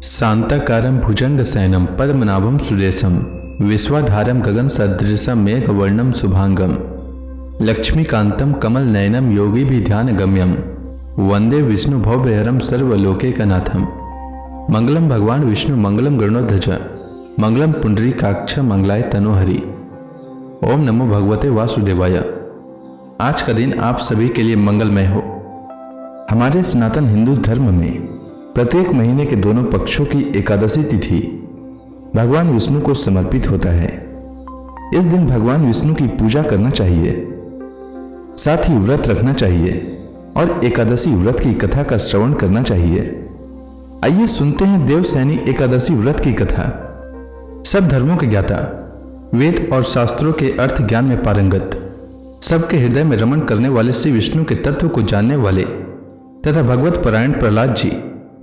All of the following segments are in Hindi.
शांताकारं भुजंगशयनं पद्मनाभं सुरेशं विश्वाधारं गगनसदृशं मेघवर्णं शुभांगं लक्ष्मीकान्तं कमलनयनं योगिभिर्ध्यानगम्यं वंदे विष्णु भवभयहरं सर्वलोकैकनाथं। मंगलम भगवान विष्णु मंगलम गरुड़ध्वज मंगलम पुंडरीकाक्ष मंगलाय तनोहरि। ओम नमो भगवते वासुदेवाय। आज का दिन आप सभी के लिए मंगलमय हो। हमारे सनातन हिंदू धर्म में प्रत्येक महीने के दोनों पक्षों की एकादशी तिथि भगवान विष्णु को समर्पित होता है। इस दिन भगवान विष्णु की पूजा करना चाहिए, साथ ही व्रत रखना चाहिए और एकादशी व्रत की कथा का श्रवण करना चाहिए। आइए सुनते हैं देवसैनी एकादशी व्रत की कथा। सब धर्मों के ज्ञाता, वेद और शास्त्रों के अर्थ ज्ञान में पारंगत, सबके हृदय में रमण करने वाले श्री विष्णु के तत्व को जानने वाले तथा भगवत परायण प्रहलाद जी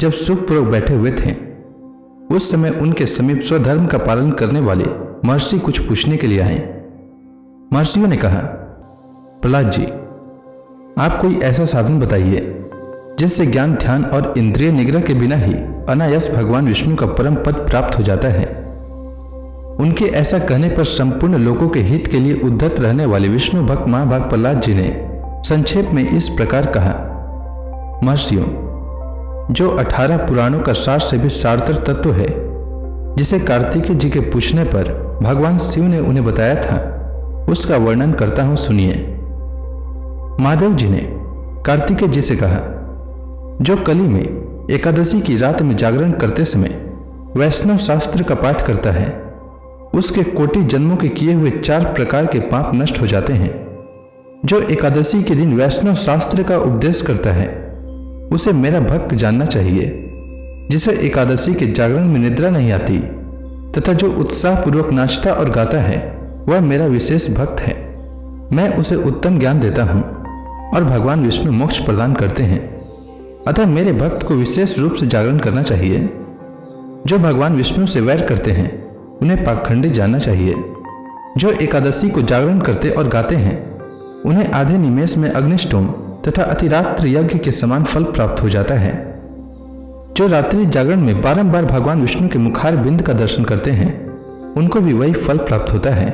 जब सुखपूर्वक बैठे हुए थे, उस समय उनके समीप स्वधर्म का पालन करने वाले महर्षि कुछ पूछने के लिए आए। महर्षियों ने कहा, प्रहलाद जी, आप कोई ऐसा साधन बताइए जिससे ज्ञान, ध्यान और इंद्रिय निग्रह के बिना ही अनायास भगवान विष्णु का परम पद प्राप्त हो जाता है। उनके ऐसा कहने पर संपूर्ण लोगों के हित के लिए उद्धत रहने वाले विष्णु भक्त महाभाग प्रहलाद जी ने संक्षेप में इस प्रकार कहा, महर्षियों, जो 18 पुराणों का सार से भी सारतर तत्व है, जिसे कार्तिकेय जी के पूछने पर भगवान शिव ने उन्हें बताया था, उसका वर्णन करता हूं, सुनिए। महादेव जी ने कार्तिकेय जी से कहा, जो कली में एकादशी की रात में जागरण करते समय वैष्णव शास्त्र का पाठ करता है, उसके कोटि जन्मों के किए हुए 4 प्रकार के पाप नष्ट हो जाते हैं। जो एकादशी के दिन वैष्णव शास्त्र का उपदेश करता है, उसे मेरा भक्त जानना चाहिए। जिसे एकादशी के जागरण में निद्रा नहीं आती तथा जो उत्साहपूर्वक नाचता और गाता है, वह मेरा विशेष भक्त है। मैं उसे उत्तम ज्ञान देता हूँ और भगवान विष्णु मोक्ष प्रदान करते हैं। अतः मेरे भक्त को विशेष रूप से जागरण करना चाहिए। जो भगवान विष्णु से वैर करते हैं, उन्हें पाखंडी जानना चाहिए। जो एकादशी को जागरण करते और गाते हैं, उन्हें आधे निमेष में अग्निष्टोम तथा अतिरात्र यज्ञ के समान फल प्राप्त हो जाता है। जो रात्रि जागरण में बारंबार भगवान विष्णु के मुखार बिंद का दर्शन करते हैं, उनको भी वही फल प्राप्त होता है।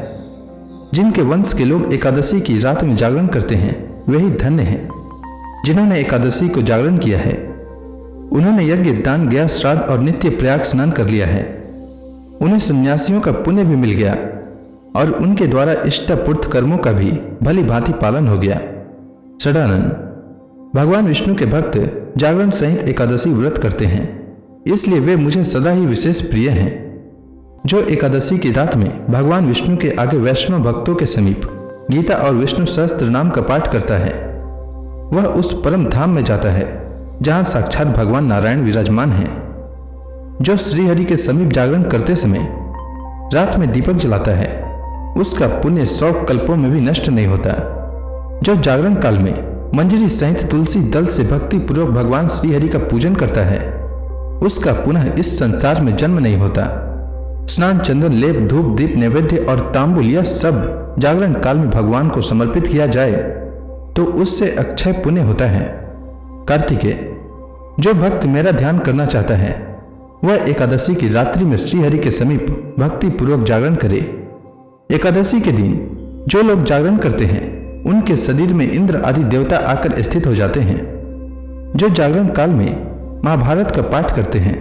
जिनके वंश के लोग एकादशी की रात में जागरण करते हैं, वही धन्य हैं। जिन्होंने एकादशी को जागरण किया है, उन्होंने यज्ञ, दान, गया, श्राद्ध और नित्य प्रयाग स्नान कर लिया है। उन्हें सन्यासियों का पुण्य भी मिल गया और उनके द्वारा इष्टपूर्त कर्मों का भी भली भांति पालन हो गया। सदानंद, भगवान विष्णु के भक्त जागरण सहित एकादशी व्रत करते हैं, इसलिए वे मुझे सदा ही विशेष प्रिय हैं। जो एकादशी की रात में भगवान विष्णु के आगे वैष्णव भक्तों के समीप गीता और विष्णु सहस्त्र नाम का पाठ करता है, वह उस परम धाम में जाता है जहां साक्षात भगवान नारायण विराजमान हैं। जो श्रीहरि के समीप जागरण करते समय रात में दीपक जलाता है, उसका पुण्य 100 कल्पों में भी नष्ट नहीं होता। जो जागरण काल में मंजरी सहित तुलसी दल से भक्ति पूर्वक भगवान श्रीहरि का पूजन करता है, उसका पुनः इस संसार में जन्म नहीं होता। स्नान, चंदन, लेप, धूप, दीप, नैवेद्य और तांबुल, यह सब जागरण काल में भगवान को समर्पित किया जाए तो उससे अक्षय पुण्य होता है। कार्तिकेय, जो भक्त मेरा ध्यान करना चाहता है, वह एकादशी की रात्रि में श्रीहरि के समीप भक्ति पूर्वक जागरण करे। एकादशी के दिन जो लोग जागरण करते हैं, उनके शरीर में इंद्र आदि देवता आकर स्थित हो जाते हैं। जो जागरण काल में महाभारत का पाठ करते हैं,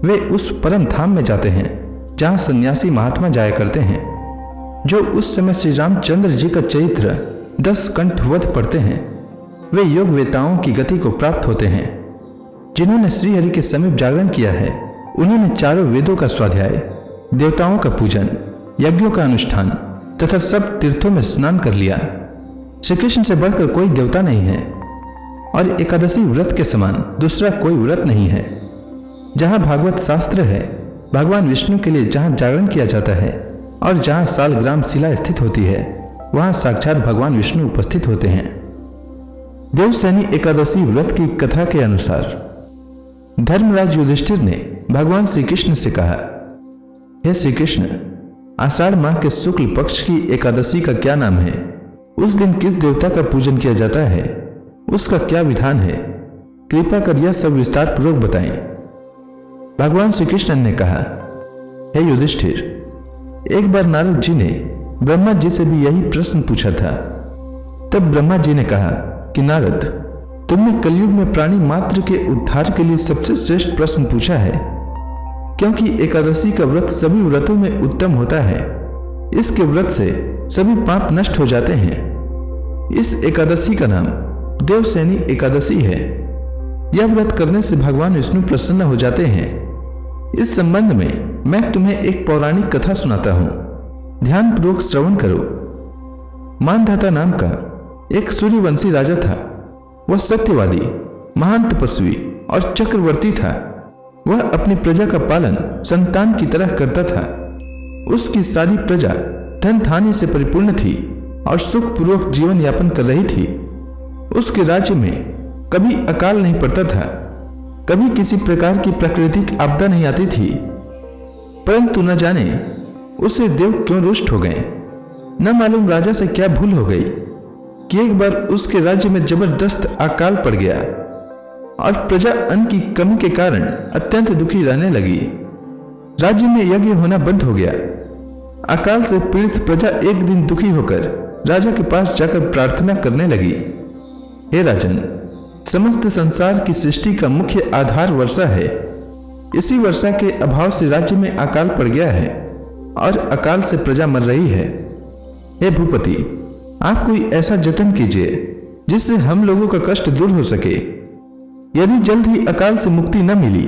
वे उस परम धाम में जाते हैं जहां सन्यासी महात्मा जाया करते हैं। जो उस समय श्री रामचंद्र जी का चरित्र 10 कंठवध पढ़ते हैं, वे योग वेताओं की गति को प्राप्त होते हैं। जिन्होंने श्रीहरि के समीप जागरण किया है, उन्होंने चारों वेदों का स्वाध्याय, देवताओं का पूजन, यज्ञों का अनुष्ठान तथा सब तीर्थों में स्नान कर लिया। श्री कृष्ण से बढ़कर कोई देवता नहीं है और एकादशी व्रत के समान दूसरा कोई व्रत नहीं है। जहां भागवत शास्त्र है, भगवान विष्णु के लिए जहां जागरण किया जाता है और जहां सालग्राम शिला स्थित होती है, वहां साक्षात भगवान विष्णु उपस्थित होते हैं। देवसैनी एकादशी व्रत की कथा के अनुसार धर्मराज युधिष्ठिर ने भगवान श्री कृष्ण से कहा, हे श्री कृष्ण, आषाढ़ माह के शुक्ल पक्ष की एकादशी का क्या नाम है? उस दिन किस देवता का पूजन किया जाता है? उसका क्या विधान है? कृपा कर यह सब विस्तार पूर्वक बताएं। भगवान श्री कृष्ण ने कहा, हे युधिष्ठिर, एक बार नारद जी ने ब्रह्मा जी से भी यही प्रश्न पूछा था। तब ब्रह्मा जी ने कहा कि नारद, तुमने कलयुग में प्राणी मात्र के उद्धार के लिए सबसे श्रेष्ठ प्रश्न पूछा है, क्योंकि एकादशी का व्रत सभी व्रतों में उत्तम होता है। इसके व्रत से सभी पाप नष्ट हो जाते हैं। इस एकादशी का नाम देवसैनी एकादशी है। यह व्रत करने से भगवान विष्णु प्रसन्न हो जाते हैं। इस संबंध में मैं तुम्हें एक पौराणिक कथा सुनाता हूं, ध्यानपूर्वक श्रवण करो। मानधाता नाम का एक सूर्यवंशी राजा था। वह सत्यवादी, महान तपस्वी और चक्रवर्ती था। वह अपनी प्रजा का पालन संतान की तरह करता था। उसकी सारी प्रजा धन धान्य से परिपूर्ण थी और सुखपूर्वक जीवन यापन कर रही थी। उसके राज्य में कभी अकाल नहीं पड़ता था, कभी किसी प्रकार की प्राकृतिक आपदा नहीं आती थी। परंतु न जाने उससे देव क्यों रुष्ट हो गए। न मालूम राजा से क्या भूल हो गई कि एक बार उसके राज्य में जबरदस्त अकाल पड़ गया और प्रजा अन्न की कमी के कारण अत्यंत दुखी रहने लगी। राज्य में यज्ञ होना बंद हो गया। अकाल से पीड़ित प्रजा एक दिन दुखी होकर राजा के पास जाकर प्रार्थना करने लगी, हे राजन, समस्त संसार की सृष्टि का मुख्य आधार वर्षा है। इसी वर्षा के अभाव से राज्य में अकाल पड़ गया है और अकाल से प्रजा मर रही है। हे भूपति, आप कोई ऐसा जतन कीजिए जिससे हम लोगों का कष्ट दूर हो सके। यदि जल्द ही अकाल से मुक्ति न मिली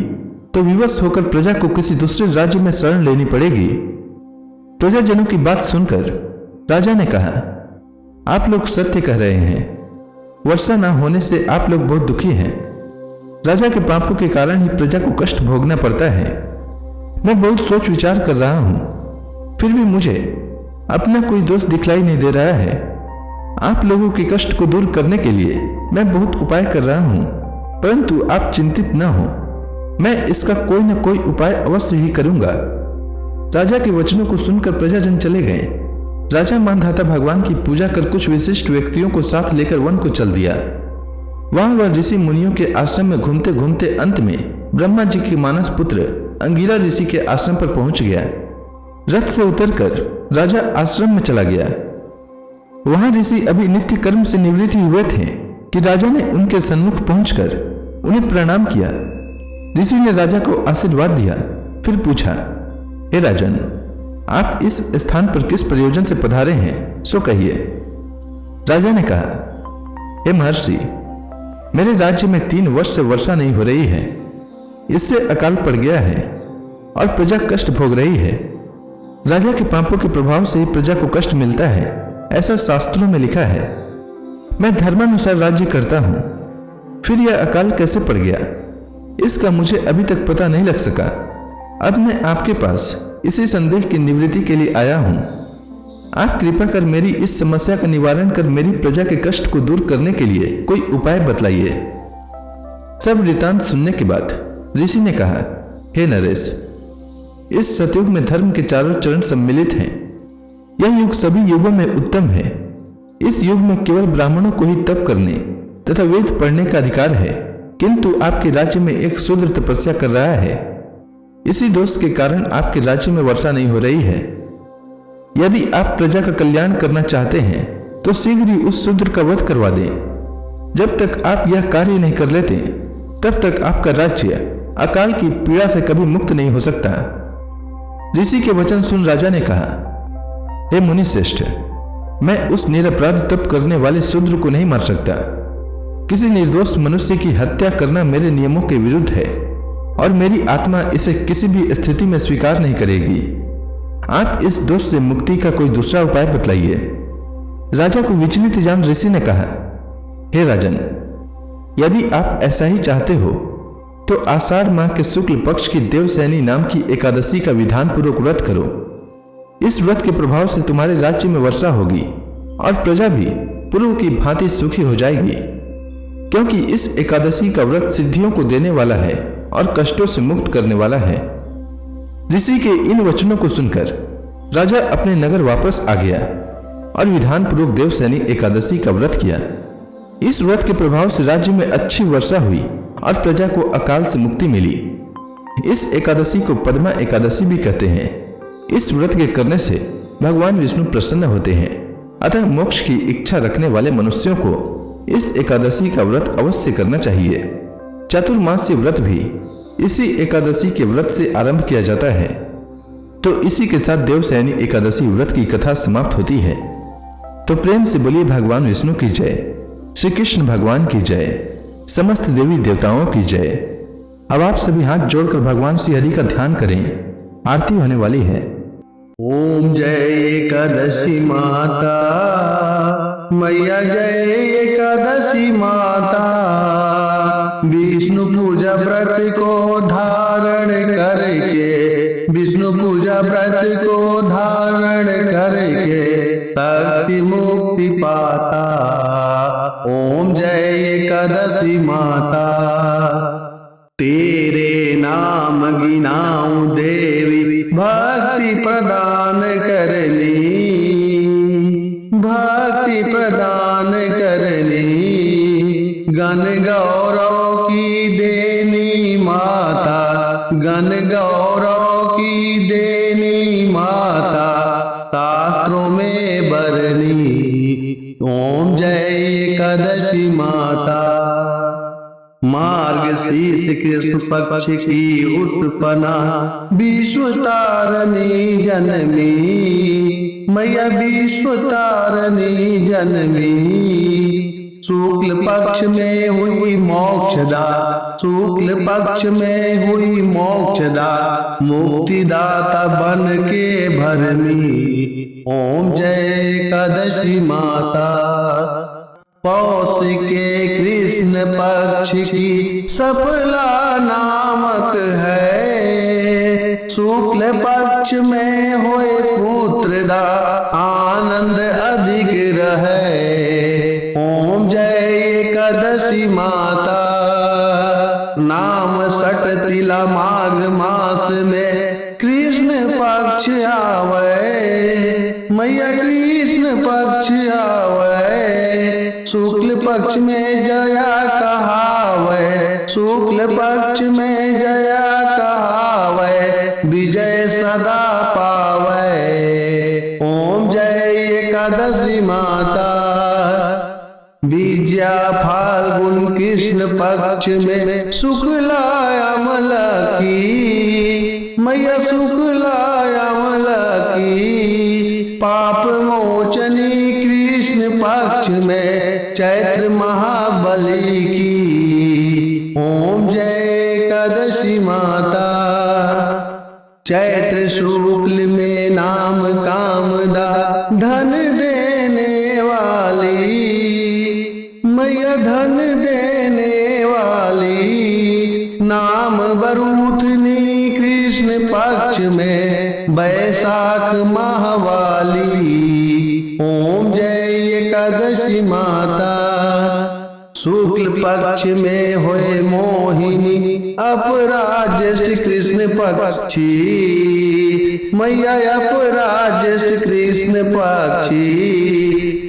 तो विवश होकर प्रजा को किसी दूसरे राज्य में शरण लेनी पड़ेगी। प्रजाजनों की बात सुनकर राजा ने कहा, आप लोग सत्य कह रहे हैं। वर्षा न होने से आप लोग बहुत दुखी हैं। राजा के पापों के कारण ही प्रजा को कष्ट भोगना पड़ता है। मैं बहुत सोच विचार कर रहा हूं, फिर भी मुझे अपना कोई दोष दिखलाई नहीं दे रहा है। आप लोगों के कष्ट को दूर करने के लिए मैं बहुत उपाय कर रहा हूं, परंतु आप चिंतित न हो, मैं इसका कोई न कोई उपाय अवश्य ही करूंगा। राजा के वचनों को सुनकर प्रजाजन चले गए। राजा मानधाता भगवान की पूजा कर कुछ विशिष्ट व्यक्तियों को साथ लेकर वन को चल दिया। वहां वह ऋषि मुनियों के आश्रम में घूमते घूमते अंत में ब्रह्मा जी के मानस पुत्र अंगिरा ऋषि के आश्रम पर पहुंच गया। रथ से उतरकर राजा आश्रम में चला गया। वहां ऋषि अभी नित्य कर्म से निवृत्त हुए थे कि राजा ने उनके सन्मुख पहुंचकर उन्हें प्रणाम किया। ऋषि ने राजा को आशीर्वाद दिया, फिर पूछा, हे राजन, आप इस स्थान पर किस प्रयोजन से पधारे हैं, सो कहिए। राजा ने कहा, हे महर्षि, मेरे राज्य में 3 वर्ष से वर्षा नहीं हो रही है। इससे अकाल पड़ गया है और प्रजा कष्ट भोग रही है। राजा के पापों के प्रभाव से ही प्रजा को कष्ट मिलता है, ऐसा शास्त्रों में लिखा है। मैं धर्मानुसार राज्य करता हूं, फिर यह अकाल कैसे पड़ गया, इसका मुझे अभी तक पता नहीं लग सका। अब मैं आपके पास इसी संदेह की निवृत्ति के लिए आया हूं। आप कृपा कर मेरी इस समस्या का निवारण कर मेरी प्रजा के कष्ट को दूर करने के लिए कोई उपाय बतलाइए। सब वृतांत सुनने के बाद ऋषि ने कहा, हे नरेश, इस सतयुग में धर्म के चारों चरण सम्मिलित हैं। यह युग सभी युगों में उत्तम है। इस युग में केवल ब्राह्मणों को ही तप करने तथा वेद पढ़ने का अधिकार है, किंतु आपके राज्य में एक शूद्र तपस्या कर रहा है। इसी दोष के कारण आपके राज्य में वर्षा नहीं हो रही है। यदि आप प्रजा का कल्याण करना चाहते हैं तो शीघ्र ही उस शूद्र का वध करवा दें। जब तक आप यह कार्य नहीं कर लेते तब तक आपका राज्य अकाल की पीड़ा से कभी मुक्त नहीं हो सकता। ऋषि के वचन सुन राजा ने कहा, हे मुनि श्रेष्ठ, मैं उस निरपराध तप करने वाले शूद्र को नहीं मार सकता। किसी निर्दोष मनुष्य की हत्या करना मेरे नियमों के विरुद्ध है और मेरी आत्मा इसे किसी भी स्थिति में स्वीकार नहीं करेगी। आप इस दोष से मुक्ति का कोई दूसरा उपाय बतलाइए। राजा को विचलित जान ऋषि ने कहा, हे राजन, यदि आप ऐसा ही चाहते हो तो आषाढ़ माह के शुक्ल पक्ष की देवसैनी नाम की एकादशी का विधान पूर्वक व्रत करो। इस व्रत के प्रभाव से तुम्हारे राज्य में वर्षा होगी और प्रजा भी पूर्व की भांति सुखी हो जाएगी, क्योंकि इस एकादशी का व्रत सिद्धियों को देने वाला है और कष्टों से मुक्त करने वाला है। ऋषि के इन वचनों को सुनकर राजा अपने नगर वापस आ गया और विधान पूर्वक देवसैनी एकादशी का व्रत किया। इस व्रत के प्रभाव से राज्य में अच्छी वर्षा हुई और प्रजा को अकाल से मुक्ति मिली। इस एकादशी को पद्मा एकादशी भी कहते हैं। इस व्रत के करने से भगवान विष्णु प्रसन्न होते हैं। अतः मोक्ष की इच्छा रखने वाले मनुष्यों को इस एकादशी का व्रत अवश्य करना चाहिए। चातुर्मास्य व्रत भी इसी एकादशी के व्रत से आरंभ किया जाता है। तो इसी के साथ देवशयनी एकादशी व्रत की कथा समाप्त होती है। तो प्रेम से बोलिए भगवान विष्णु की जय, श्री कृष्ण भगवान की जय, समस्त देवी देवताओं की जय। अब आप सभी हाथ जोड़कर भगवान श्री हरि का ध्यान करें। आरती होने वाली है। ओम जय एकादशी माता मैया, जय एकादशी माता। विष्णु पूजा व्रत को धारण करके, विष्णु पूजा व्रत को धारण करके शक्ति मुक्ति पाता। ओम जय एकादशी माता। तेरे नाम गिनाऊं देवी, भक्ति प्रदान करनी, भक्ति प्रदान करनी। गण गौरव की देनी माता, गण गौरव की देनी माता। शास्त्रों में बरनी। ओम जय एकादशी माता। मार्गशीर्ष कृष्ण पक्ष की उत्पन्ना, विश्व तारणी जननी मैया, विश्व तारणी जननी। शुक्ल पक्ष में हुई मोक्षदा, शुक्ल पक्ष में हुई मोक्षदा। मुक्तिदाता बन के भरनी। ओम जय एकादशी माता। पौष के कृष्ण पक्ष की सफला नामक है। शुक्ल पक्ष में होए पुत्रदा, आनंद अधिक रहे। ओम जय एकादशी माता। नाम सट तिला माघ मास में कृष्ण पक्ष आवे मैया, कृष्ण पक्ष आवे। शुक्ल पक्ष में जया कहावे, शुक्ल पक्ष में जया कहावे। विजय सदा पावे। ओम जय एकादशी माता। विजया फाल्गुन कृष्ण पक्ष में शुक्ला अमला की मैया, शुक्ला अमला की। पाप मोचनी कृष्ण पक्ष में चैत्र महाबली की। ओम जय एकादशी माता। चैत्र शुक्ल में नाम कामदा, धन देने वाली मैया, धन देने वाली। नाम बरूथनी कृष्ण पक्ष में बैसाख माहवाली। ओम जय एकादशी माता। शुक्ल पक्ष में होए मोहिनी, अपराज्येष्ठ कृष्ण पक्षी मैया, अपराज्येष्ठ कृष्ण पक्षी।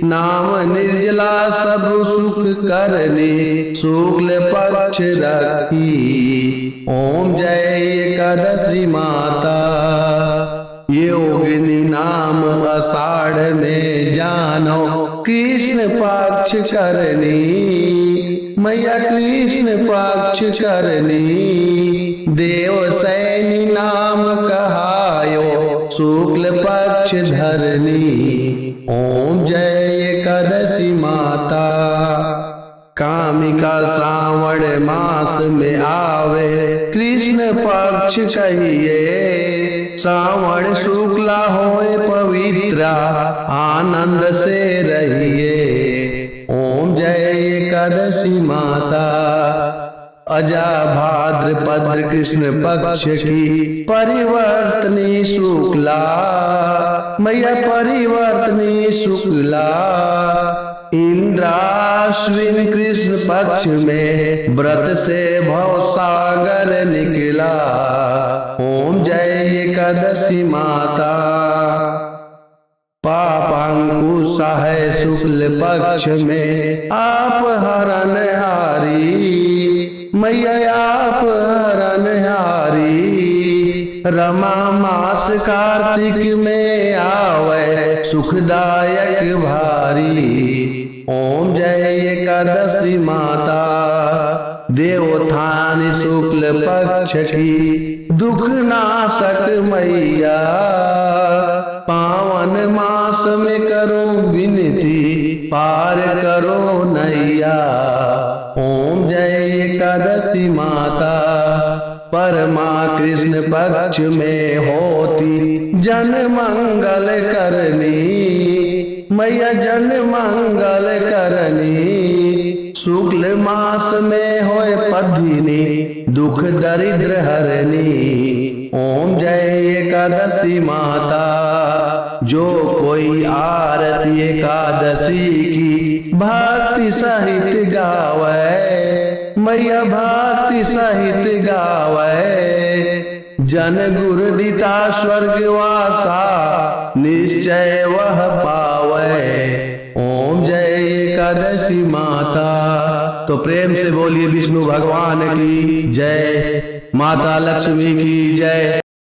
नाम निर्जला सब सुख करने, शुक्ल पक्ष रखी। ओम जय एकादशी माता। योगिनी नाम आषाढ़ में जानो, कृष्ण पक्ष करनी मैया, कृष्ण पक्ष करनी। देवशयनी नाम कहायो, शुक्ल पक्ष धरनी। ओम जय एकादशी माता। कामिका श्रावण मास में आवे, कृष्ण पक्ष कहिए। श्रावण शुक्ला होए पवित्रा, आनंद से रहिए। ओम जय एकादशी माता। अजा भाद्रपद कृष्ण पक्ष की परिवर्तनी शुक्ला मैया, परिवर्तनी शुक्ला। इंद्राश्विन कृष्ण पक्ष में व्रत से भवसागर निकला। ओम जय एकादशी माता। पापांकुश है शुक्ल पक्ष में, आप हरण हारी मैया, आप हरण हारी। रमा मास कार्तिक में आवे सुखदायक भारी। ओम जय एकादशी माता देवोत्थान शुक्ल पक्ष की दुख नाशक मैया। पावन मास में करो विनती पार करो नैया। ओम जय एकादशी माता परमा कृष्ण पक्ष में होती जन मंगल करनी। मैया जन मंगल करनी। शुक्ल मास में होए पद्मिनी दुख दरिद्र हरनी। ओम जय एकादशी माता जो कोई आरती एकादशी की भक्ति सहित गावे। मैया भक्ति सहित गावे। जन गुरु दिता स्वर्गवासा निश्चय वह पावे। ओम जय एकादशी माता। तो प्रेम से बोलिए विष्णु भगवान की जय, माता लक्ष्मी की जय।